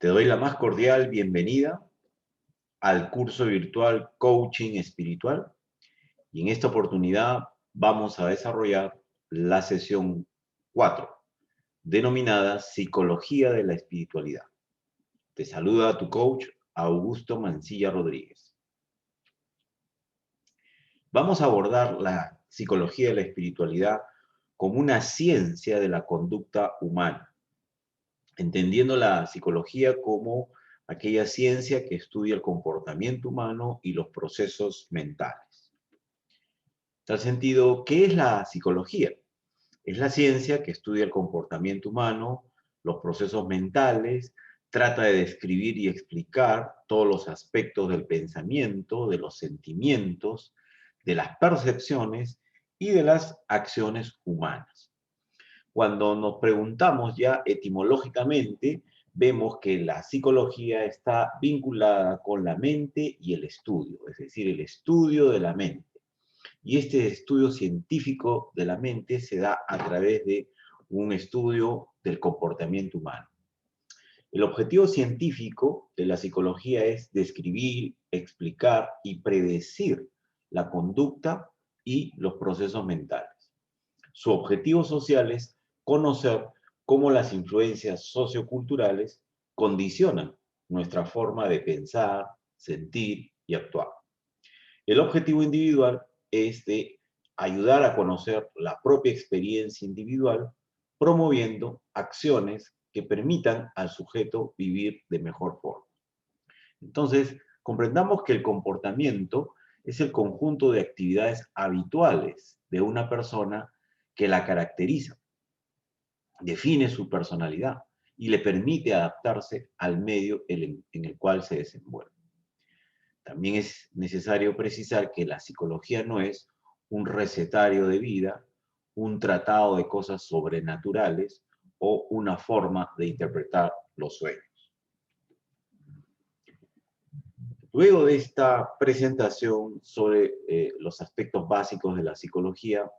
Te doy la más cordial bienvenida al curso virtual Coaching Espiritual y en esta oportunidad vamos a desarrollar la sesión 4, denominada Psicología de la Espiritualidad. Te saluda tu coach Augusto Mancilla Rodríguez. Vamos a abordar la psicología de la espiritualidad como una ciencia de la conducta humana, entendiendo la psicología como aquella ciencia que estudia el comportamiento humano y los procesos mentales. En tal sentido, ¿qué es la psicología? Es la ciencia que estudia el comportamiento humano, los procesos mentales, trata de describir y explicar todos los aspectos del pensamiento, de los sentimientos, de las percepciones y de las acciones humanas. Cuando nos preguntamos ya etimológicamente, vemos que la psicología está vinculada con la mente y el estudio, es decir, el estudio de la mente. Y este estudio científico de la mente se da a través de un estudio del comportamiento humano. El objetivo científico de la psicología es describir, explicar y predecir la conducta y los procesos mentales. Su objetivo social es conocer cómo las influencias socioculturales condicionan nuestra forma de pensar, sentir y actuar. El objetivo individual es de ayudar a conocer la propia experiencia individual, promoviendo acciones que permitan al sujeto vivir de mejor forma. Entonces, comprendamos que el comportamiento es el conjunto de actividades habituales de una persona que la caracteriza, define su personalidad y le permite adaptarse al medio en el cual se desenvuelve. También es necesario precisar que la psicología no es un recetario de vida, un tratado de cosas sobrenaturales o una forma de interpretar los sueños. Luego de esta presentación sobre los aspectos básicos de la psicología,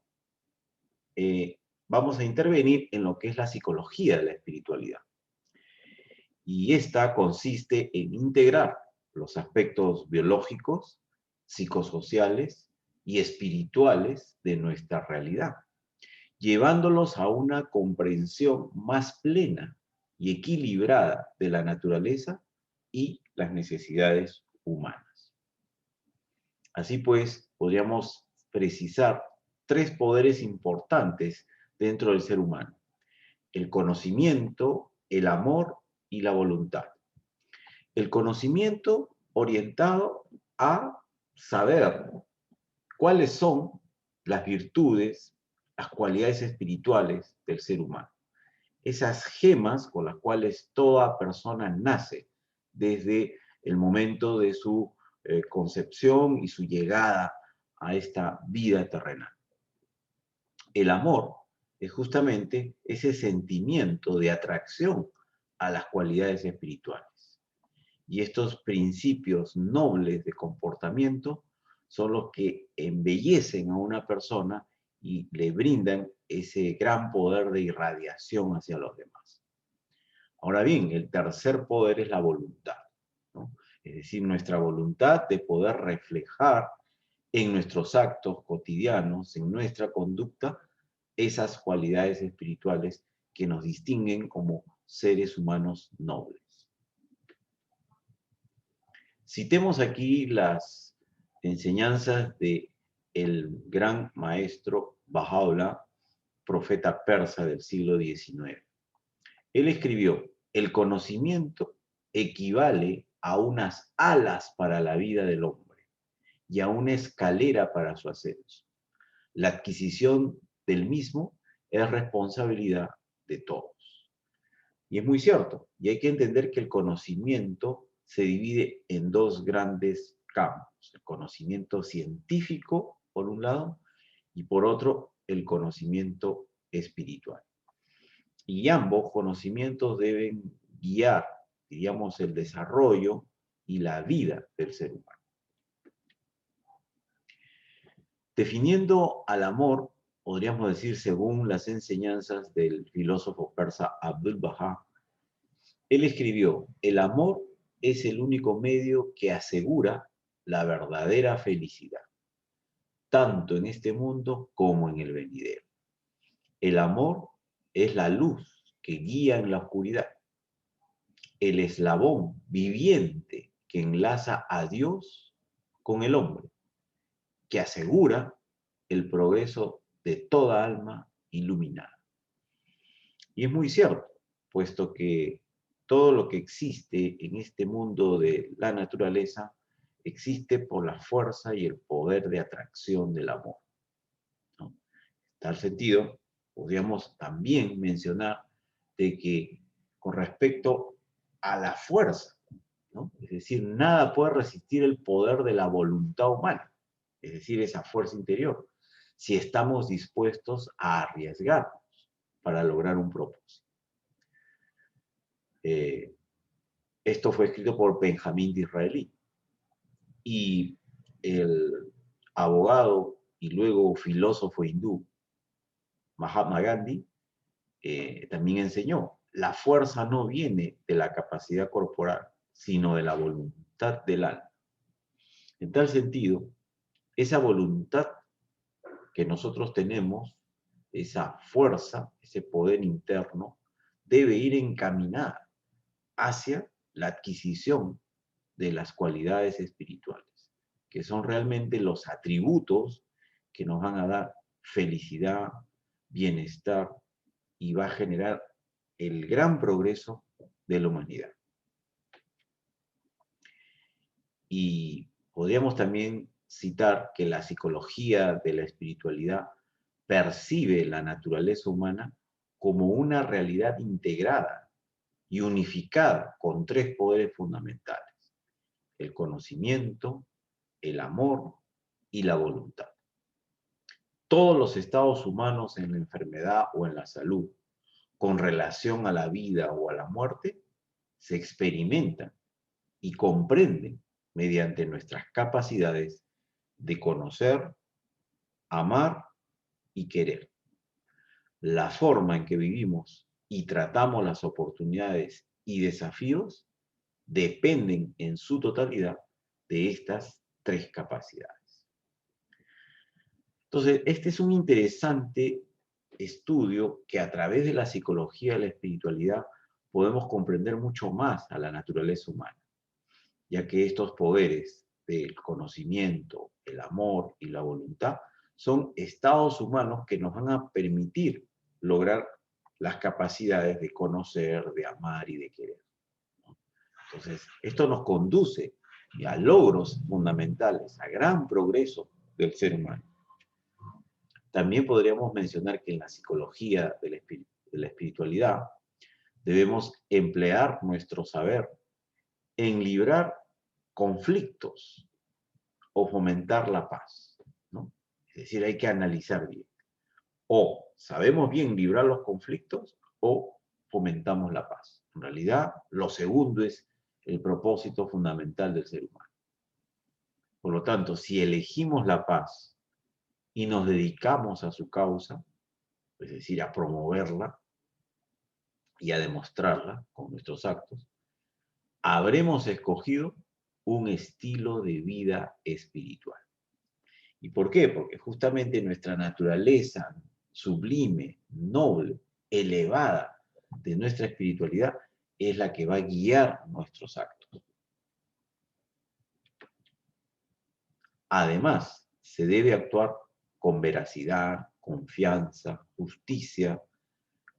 vamos a intervenir en lo que es la psicología de la espiritualidad. Y esta consiste en integrar los aspectos biológicos, psicosociales y espirituales de nuestra realidad, llevándolos a una comprensión más plena y equilibrada de la naturaleza y las necesidades humanas. Así pues, podríamos precisar tres poderes importantes dentro del ser humano: el conocimiento, el amor y la voluntad. El conocimiento orientado a saber cuáles son las virtudes, las cualidades espirituales del ser humano. Esas gemas con las cuales toda persona nace desde el momento de su concepción y su llegada a esta vida terrenal. El amor es justamente ese sentimiento de atracción a las cualidades espirituales. Y estos principios nobles de comportamiento son los que embellecen a una persona y le brindan ese gran poder de irradiación hacia los demás. Ahora bien, el tercer poder es la voluntad, ¿no? Es decir, nuestra voluntad de poder reflejar en nuestros actos cotidianos, en nuestra conducta, esas cualidades espirituales que nos distinguen como seres humanos nobles. Citemos aquí las enseñanzas de el gran maestro Baha'u'lláh, profeta persa del siglo XIX. Él escribió: el conocimiento equivale a unas alas para la vida del hombre y a una escalera para su ascenso. La adquisición del mismo es responsabilidad de todos. Y es muy cierto, y hay que entender que el conocimiento se divide en dos grandes campos: el conocimiento científico, por un lado, y por otro, el conocimiento espiritual. Y ambos conocimientos deben guiar, diríamos, el desarrollo y la vida del ser humano. Definiendo al amor, podríamos decir, según las enseñanzas del filósofo persa Abdul-Bahá, Él escribió: el amor es el único medio que asegura la verdadera felicidad, tanto en este mundo como en el venidero. El amor es la luz que guía en la oscuridad, el eslabón viviente que enlaza a Dios con el hombre, que asegura el progreso de toda alma iluminada. Y es muy cierto, puesto que todo lo que existe en este mundo de la naturaleza existe por la fuerza y el poder de atracción del amor, ¿no? En tal sentido, podríamos también mencionar de que con respecto a la fuerza, ¿no? Es decir, nada puede resistir el poder de la voluntad humana, es decir, esa fuerza interior, si estamos dispuestos a arriesgarnos para lograr un propósito. Esto fue escrito por Benjamín Disraeli. Y el abogado y luego filósofo hindú Mahatma Gandhi también enseñó: la fuerza no viene de la capacidad corporal, sino de la voluntad del alma. En tal sentido, esa voluntad que nosotros tenemos, esa fuerza, ese poder interno, debe ir encaminada hacia la adquisición de las cualidades espirituales, que son realmente los atributos que nos van a dar felicidad, bienestar y va a generar el gran progreso de la humanidad. Y podríamos también citar que la psicología de la espiritualidad percibe la naturaleza humana como una realidad integrada y unificada con tres poderes fundamentales: el conocimiento, el amor y la voluntad. Todos los estados humanos en la enfermedad o en la salud, con relación a la vida o a la muerte, se experimentan y comprenden mediante nuestras capacidades de conocer, amar y querer. La forma en que vivimos y tratamos las oportunidades y desafíos dependen en su totalidad de estas tres capacidades. Entonces, este es un interesante estudio que a través de la psicología de la espiritualidad podemos comprender mucho más a la naturaleza humana, ya que estos poderes del conocimiento, el amor y la voluntad son estados humanos que nos van a permitir lograr las capacidades de conocer, de amar y de querer. Entonces, esto nos conduce a logros fundamentales, a gran progreso del ser humano. También podríamos mencionar que en la psicología de la espiritualidad debemos emplear nuestro saber en librar conflictos o fomentar la paz, ¿no? Es decir, hay que analizar bien. O sabemos bien librar los conflictos o fomentamos la paz. En realidad, lo segundo es el propósito fundamental del ser humano. Por lo tanto, si elegimos la paz y nos dedicamos a su causa, es decir, a promoverla y a demostrarla con nuestros actos, habremos escogido un estilo de vida espiritual. ¿Y por qué? Porque justamente nuestra naturaleza sublime, noble, elevada de nuestra espiritualidad es la que va a guiar nuestros actos. Además, se debe actuar con veracidad, confianza, justicia,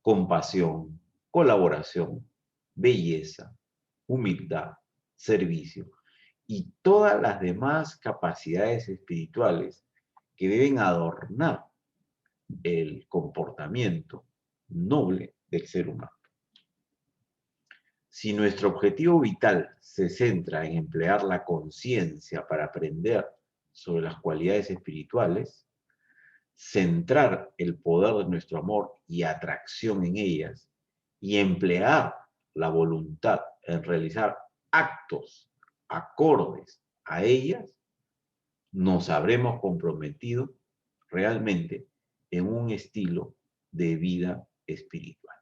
compasión, colaboración, belleza, humildad, servicio y todas las demás capacidades espirituales que deben adornar el comportamiento noble del ser humano. Si nuestro objetivo vital se centra en emplear la conciencia para aprender sobre las cualidades espirituales, centrar el poder de nuestro amor y atracción en ellas, y emplear la voluntad en realizar actos acordes a ellas, nos habremos comprometido realmente en un estilo de vida espiritual.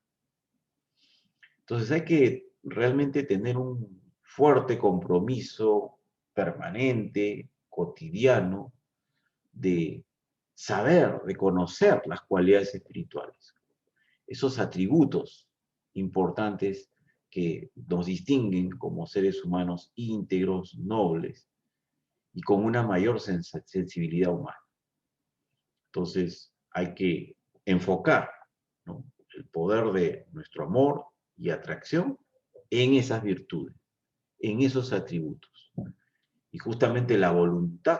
Entonces hay que realmente tener un fuerte compromiso permanente, cotidiano, de saber, de conocer las cualidades espirituales, esos atributos importantes que nos distinguen como seres humanos íntegros, nobles y con una mayor sensibilidad humana. Entonces hay que enfocar, ¿no?, el poder de nuestro amor y atracción en esas virtudes, en esos atributos. Y justamente la voluntad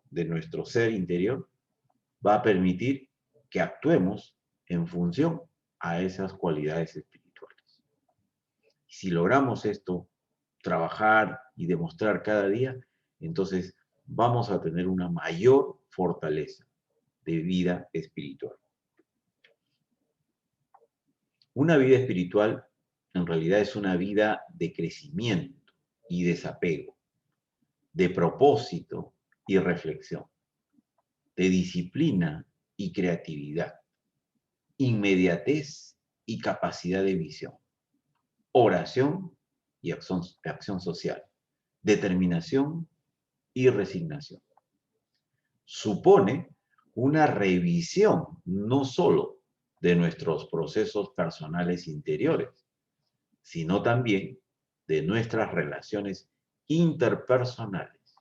de nuestro ser interior va a permitir que actuemos en función a esas cualidades espirituales. Si logramos esto, trabajar y demostrar cada día, entonces vamos a tener una mayor fortaleza de vida espiritual. Una vida espiritual en realidad es una vida de crecimiento y desapego, de propósito y reflexión, de disciplina y creatividad, inmediatez y capacidad de visión, oración y acción social, determinación y resignación. Supone una revisión no solo de nuestros procesos personales interiores, sino también de nuestras relaciones interpersonales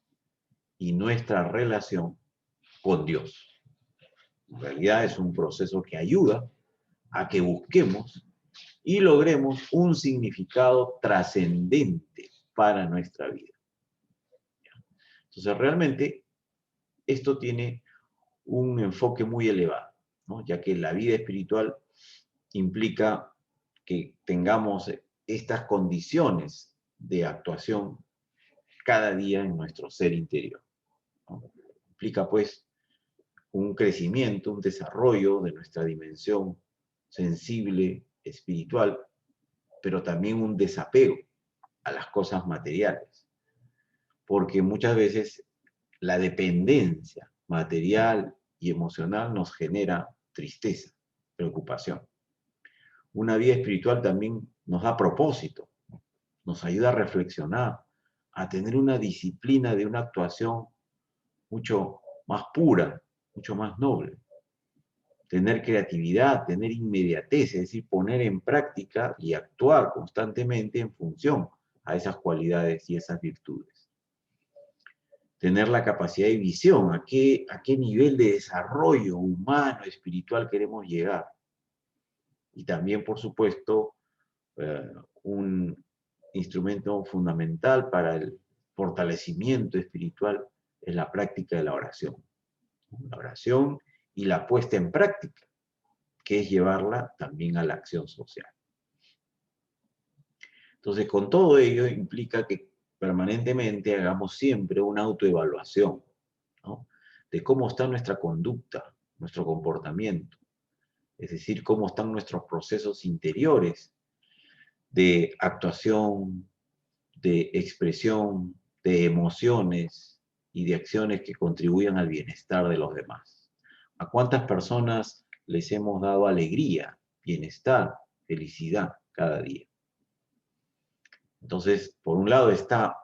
y nuestra relación con Dios. En realidad es un proceso que ayuda a que busquemos y logremos un significado trascendente para nuestra vida. Entonces, realmente, esto tiene un enfoque muy elevado, ¿no?, ya que la vida espiritual implica que tengamos estas condiciones de actuación cada día en nuestro ser interior, ¿no? Implica, pues, un crecimiento, un desarrollo de nuestra dimensión sensible, espiritual, pero también un desapego a las cosas materiales, porque muchas veces la dependencia material y emocional nos genera tristeza, preocupación. Una vida espiritual también nos da propósito, nos ayuda a reflexionar, a tener una disciplina de una actuación mucho más pura, mucho más noble. Tener creatividad, tener inmediatez, es decir, poner en práctica y actuar constantemente en función a esas cualidades y esas virtudes. Tener la capacidad de visión, a qué nivel de desarrollo humano, espiritual queremos llegar. Y también, por supuesto, un instrumento fundamental para el fortalecimiento espiritual es la práctica de la oración. La oración y la puesta en práctica, que es llevarla también a la acción social. Entonces, con todo ello implica que permanentemente hagamos siempre una autoevaluación, ¿no?, de cómo está nuestra conducta, nuestro comportamiento, es decir, cómo están nuestros procesos interiores de actuación, de expresión, de emociones y de acciones que contribuyan al bienestar de los demás. ¿A cuántas personas les hemos dado alegría, bienestar, felicidad cada día? Entonces, por un lado está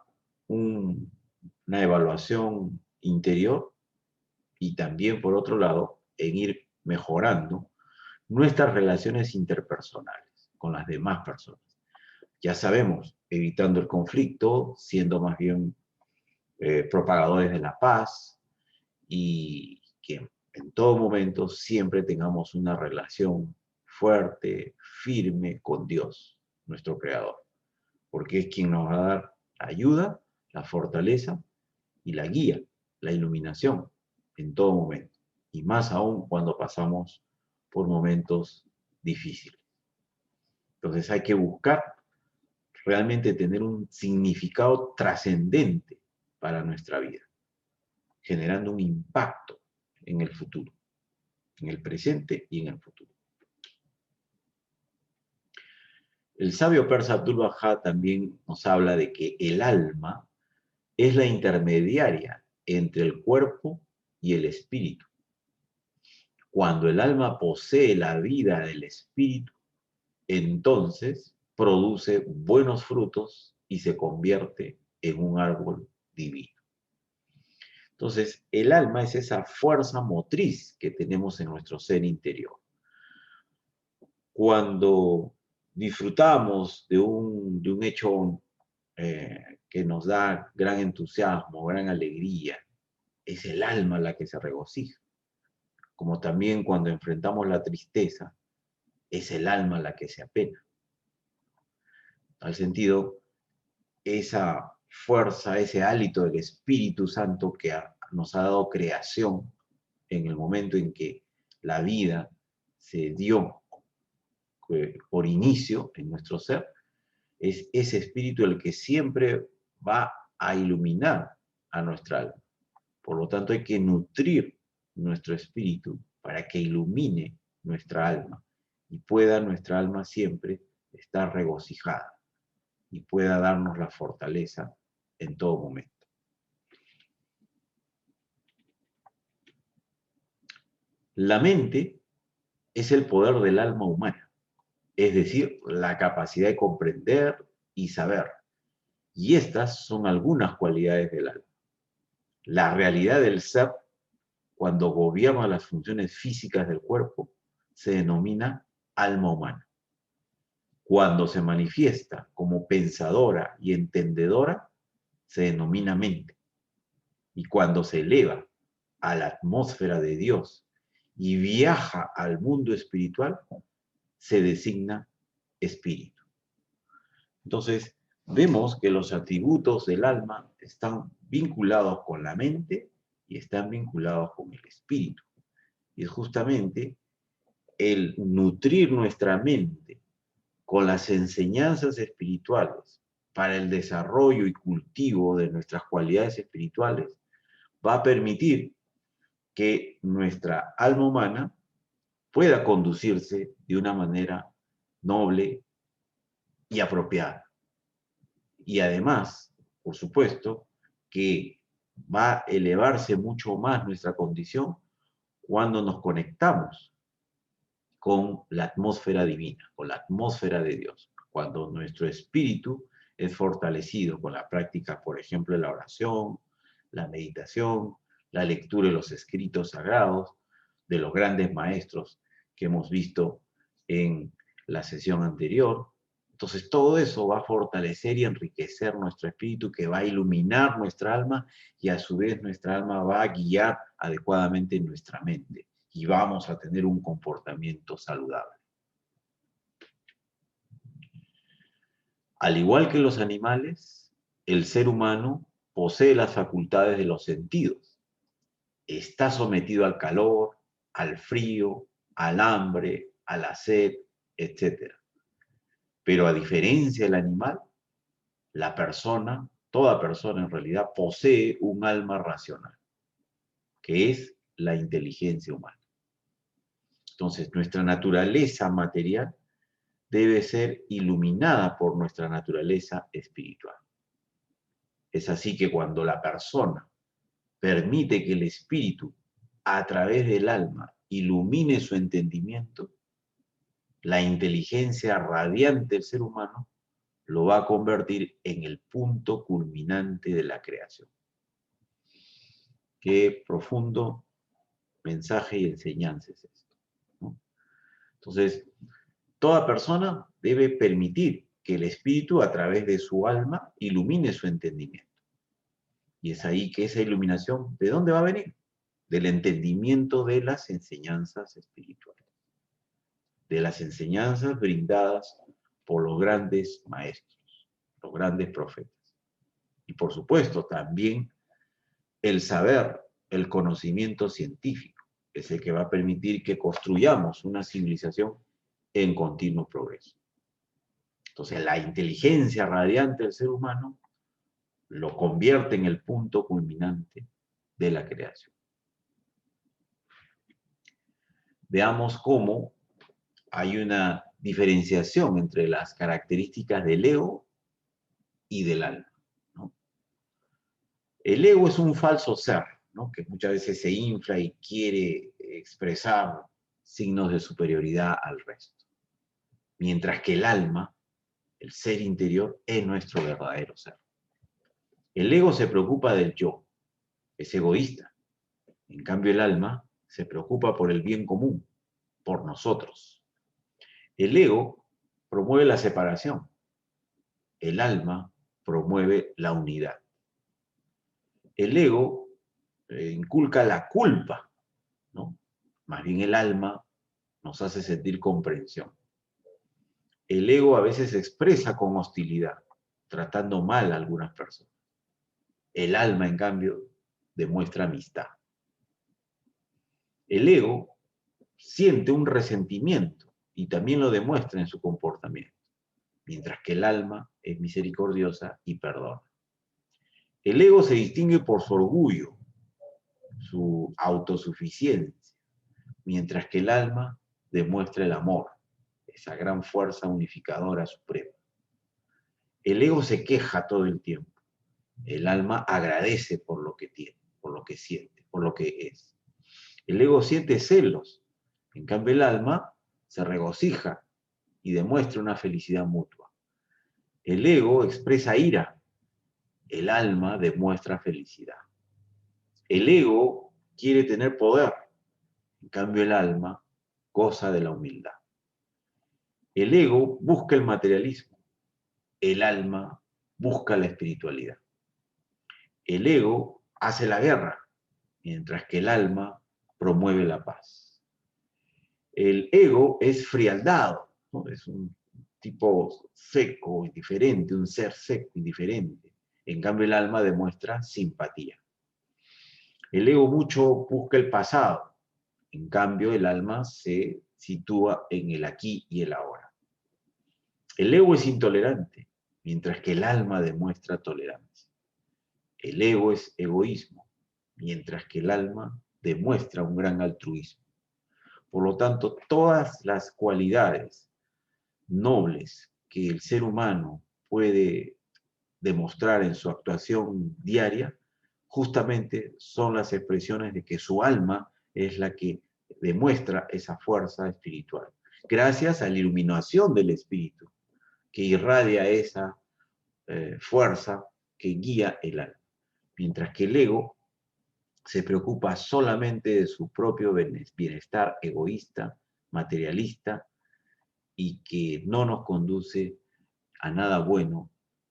una evaluación interior y también, por otro lado, en ir mejorando nuestras relaciones interpersonales con las demás personas. Ya sabemos, evitando el conflicto, siendo más bien propagadores de la paz y que en todo momento siempre tengamos una relación fuerte, firme con Dios, nuestro Creador, porque es quien nos va a dar la ayuda, la fortaleza y la guía, la iluminación en todo momento, y más aún cuando pasamos por momentos difíciles. Entonces hay que buscar realmente tener un significado trascendente para nuestra vida, generando un impacto en el futuro, en el presente y en el futuro. El sabio persa Abdu'l-Bahá también nos habla de que el alma es la intermediaria entre el cuerpo y el espíritu. Cuando el alma posee la vida del espíritu, entonces produce buenos frutos y se convierte en un árbol divino. Entonces, el alma es esa fuerza motriz que tenemos en nuestro ser interior. Cuando disfrutamos de un hecho que nos da gran entusiasmo, gran alegría, es el alma la que se regocija. Como también cuando enfrentamos la tristeza, es el alma la que se apena. Al sentido, esa fuerza, ese hálito del Espíritu Santo que nos ha dado creación en el momento en que la vida se dio por inicio en nuestro ser, es ese espíritu el que siempre va a iluminar a nuestra alma. Por lo tanto, hay que nutrir nuestro espíritu para que ilumine nuestra alma y pueda nuestra alma siempre estar regocijada y pueda darnos la fortaleza en todo momento. La mente es el poder del alma humana, es decir, la capacidad de comprender y saber. Y estas son algunas cualidades del alma. La realidad del ser, cuando gobierna las funciones físicas del cuerpo, se denomina alma humana. Cuando se manifiesta como pensadora y entendedora, se denomina mente. Y cuando se eleva a la atmósfera de Dios y viaja al mundo espiritual, se designa espíritu. Entonces, vemos que los atributos del alma están vinculados con la mente y están vinculados con el espíritu. Y es justamente el nutrir nuestra mente con las enseñanzas espirituales para el desarrollo y cultivo de nuestras cualidades espirituales va a permitir que nuestra alma humana pueda conducirse de una manera noble y apropiada. Y además, por supuesto, que va a elevarse mucho más nuestra condición cuando nos conectamos con la atmósfera divina, con la atmósfera de Dios. Cuando nuestro espíritu es fortalecido con la práctica, por ejemplo, de la oración, la meditación, la lectura de los escritos sagrados, de los grandes maestros que hemos visto en la sesión anterior. Entonces todo eso va a fortalecer y enriquecer nuestro espíritu, que va a iluminar nuestra alma y a su vez nuestra alma va a guiar adecuadamente nuestra mente y vamos a tener un comportamiento saludable. Al igual que los animales, el ser humano posee las facultades de los sentidos. Está sometido al calor, al frío, al hambre, a la sed, etc. Pero a diferencia del animal, la persona, toda persona en realidad, posee un alma racional, que es la inteligencia humana. Entonces, nuestra naturaleza material debe ser iluminada por nuestra naturaleza espiritual. Es así que cuando la persona permite que el espíritu, a través del alma, ilumine su entendimiento, la inteligencia radiante del ser humano lo va a convertir en el punto culminante de la creación. Qué profundo mensaje y enseñanza es esto, ¿no? Entonces, toda persona debe permitir que el espíritu, a través de su alma, ilumine su entendimiento. Y es ahí que esa iluminación, ¿de dónde va a venir? Del entendimiento de las enseñanzas espirituales, de las enseñanzas brindadas por los grandes maestros, los grandes profetas. Y por supuesto, también el saber, el conocimiento científico, es el que va a permitir que construyamos una civilización en continuo progreso. Entonces, la inteligencia radiante del ser humano lo convierte en el punto culminante de la creación. Veamos cómo hay una diferenciación entre las características del ego y del alma, ¿no? El ego es un falso ser, ¿no?, que muchas veces se infla y quiere expresar signos de superioridad al resto. Mientras que el alma El ser interior es nuestro verdadero ser. El ego se preocupa del yo, es egoísta. En cambio, el alma se preocupa por el bien común, por nosotros. El ego promueve la separación. El alma promueve la unidad. El ego inculca la culpa, ¿no? Más bien el alma nos hace sentir comprensión. El ego a veces se expresa con hostilidad, tratando mal a algunas personas. El alma, en cambio, demuestra amistad. El ego siente un resentimiento y también lo demuestra en su comportamiento, mientras que el alma es misericordiosa y perdona. El ego se distingue por su orgullo, su autosuficiencia, mientras que el alma demuestra el amor, esa gran fuerza unificadora suprema. El ego se queja todo el tiempo. El alma agradece por lo que tiene, por lo que siente, por lo que es. El ego siente celos. En cambio, el alma se regocija y demuestra una felicidad mutua. El ego expresa ira. El alma demuestra felicidad. El ego quiere tener poder. En cambio, el alma goza de la humildad. El ego busca el materialismo. El alma busca la espiritualidad. El ego hace la guerra, mientras que el alma promueve la paz. El ego es frialdad, ¿no? Es un tipo seco y diferente, un ser seco y diferente. En cambio, el alma demuestra simpatía. El ego mucho busca el pasado. En cambio, el alma se sitúa en el aquí y el ahora. El ego es intolerante, mientras que el alma demuestra tolerancia. El ego es egoísmo, mientras que el alma demuestra un gran altruismo. Por lo tanto, todas las cualidades nobles que el ser humano puede demostrar en su actuación diaria, justamente son las expresiones de que su alma es la que demuestra esa fuerza espiritual, gracias a la iluminación del espíritu, que irradia esa fuerza que guía el alma. Mientras que el ego se preocupa solamente de su propio bienestar egoísta, materialista, y que no nos conduce a nada bueno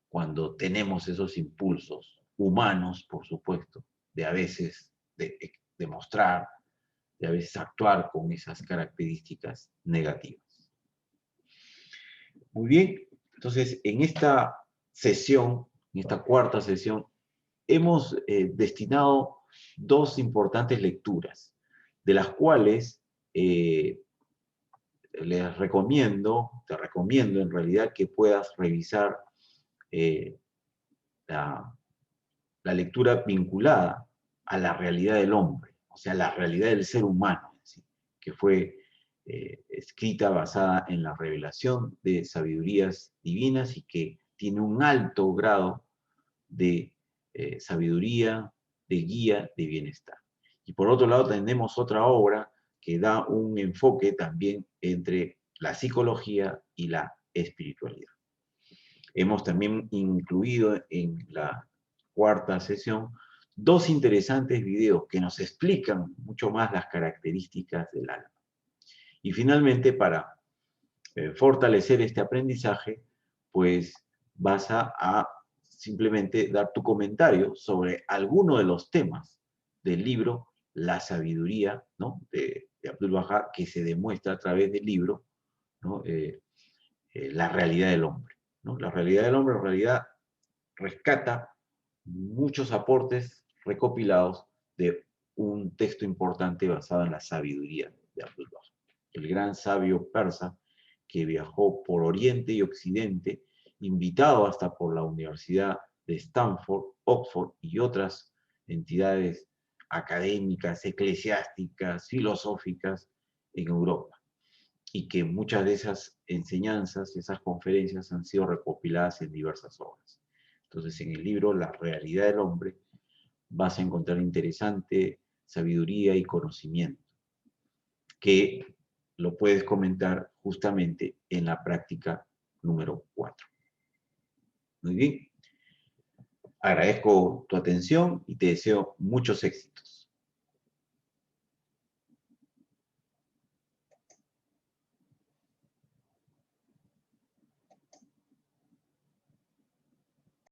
cuando tenemos esos impulsos humanos, por supuesto, de a veces demostrar, de a veces actuar con esas características negativas. Muy bien, entonces en esta sesión, en esta cuarta sesión, hemos destinado dos importantes lecturas, de las cuales te recomiendo en realidad que puedas revisar la lectura vinculada a la realidad del hombre, o sea, la realidad del ser humano, ¿sí? Que fue escrita basada en la revelación de sabidurías divinas y que tiene un alto grado de sabiduría, de guía, de bienestar. Y por otro lado tenemos otra obra que da un enfoque también entre la psicología y la espiritualidad. Hemos también incluido en la cuarta sesión dos interesantes videos que nos explican mucho más las características del alma. Y finalmente, para fortalecer este aprendizaje, pues vas a simplemente dar tu comentario sobre alguno de los temas del libro La sabiduría, ¿no?, de Abdu'l-Bahá, que se demuestra a través del libro, ¿no?, la realidad del hombre, ¿no? La realidad del hombre en realidad rescata muchos aportes recopilados de un texto importante basado en la sabiduría de Abdu'l-Bahá, el gran sabio persa que viajó por Oriente y Occidente, invitado hasta por la Universidad de Stanford, Oxford y otras entidades académicas, eclesiásticas, filosóficas en Europa, y que muchas de esas enseñanzas, esas conferencias han sido recopiladas en diversas obras. Entonces, en el libro La realidad del hombre vas a encontrar interesante sabiduría y conocimiento, que lo puedes comentar justamente en la práctica número 4. Muy bien. Agradezco tu atención y te deseo muchos éxitos.